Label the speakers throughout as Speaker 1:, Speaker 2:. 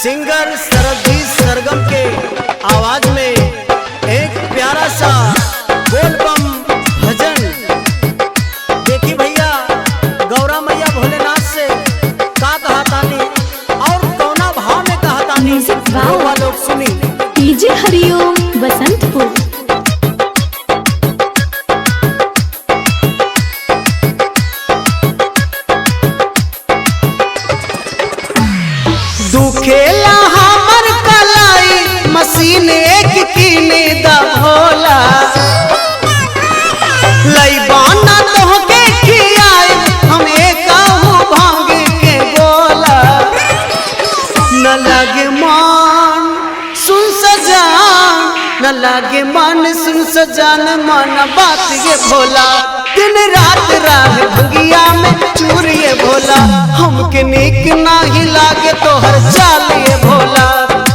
Speaker 1: Singer Sarabjit सरगम के आवाज में एक प्यारा सा बोलबम भजन। देखी भैया गौरा मैया भोलेनाथ से का कहा तानी और कौना भाव में कहा तानी लोग सुनी।
Speaker 2: डीजे हरिओम बसंतपुर।
Speaker 1: दुखेला हमर कलाई मशीन एक कीने दा भोला लईबाना तोहके खियाए हमें कहू भांग के बोला न लगे मान सुन सजान न लगे मन सुन सजान मन बात ये भोला दिन रात राह भंगिया में चूरिए भोला हमके नीक नाही लागे तोहर चालिए भोला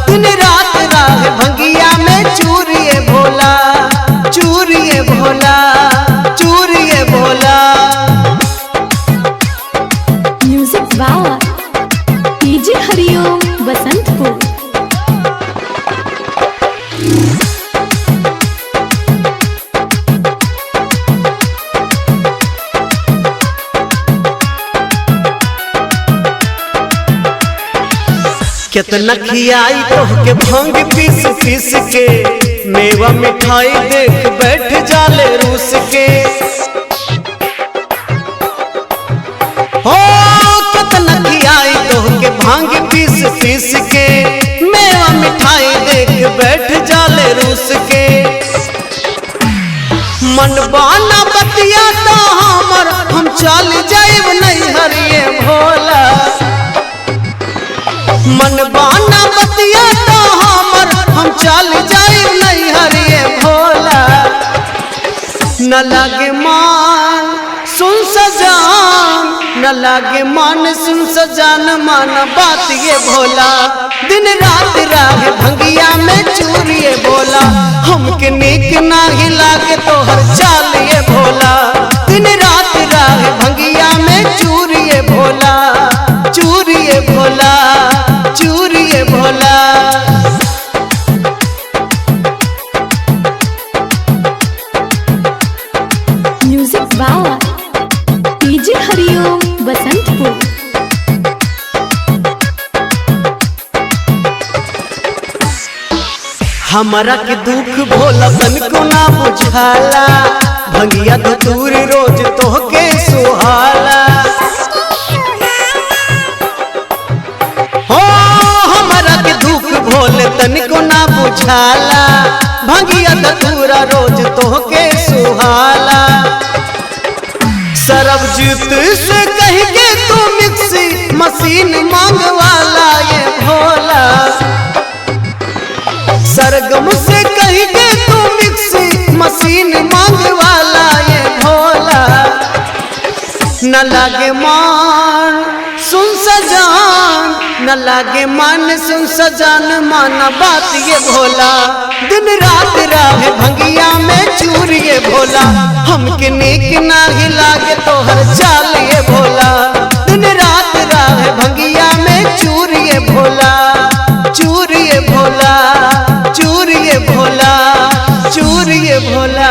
Speaker 1: दिन रात राह भंगिया में चूरिए भोला चूरिए भोला चूरिए भोला।
Speaker 2: म्यूजिक बावा डीजे हरिओम बसंतपुर।
Speaker 1: कितना खियाई तोहके भांग पीस पीस के मेवा मिठाई देख बैठ जाले रूस के हो कितना खियाई तोहके भांग पीस पीस के मेवा मिठाई देख बैठ जाले रूस के मन बाना बतिया तो हमर हम चल जाइब नहीं हरिए भोला मन बाना बतिया तो हमर हम चल जाए नहीं हरिए भोला न लगे मान सुन सजान न लगे मान सुन सजान मान बात ये भोला दिन रात राह भंगिया में चूरिए भोला हमके नीक नाही लागे तोहर चालिए भोला दिन रात राह भंगिया में चूरिए भोला चूरिए भोला चूरिए भोला।
Speaker 2: म्यूजिक बावा डीजे हरिओम बसंतपुर।
Speaker 1: हमारा के दुख भोला तनको ना बुझाला भंगिया धतूर रोज तोहके सुहाला हो हमारा के दुख भोले तनको ना बुझाला भंगिया धतूरा रोज तोहके सुहाला सरबजीत से कह के तू मिक्सी मशीन मांगवाला ये भोला सरगम से कह के तू मिक्सी मशीन मांगवाला ये भोला न लागे मान सुन सजान न लागे मान सुन सजान माना बात ये भोला दिन रात राह भंगिया में चूरिए भोला हमके नीक नाही लागे तोहर चालिए भोला दिन रात राह भंगिया में चूरिए भोला चूरिए भोला चूरिए भोला चूरिए भोला।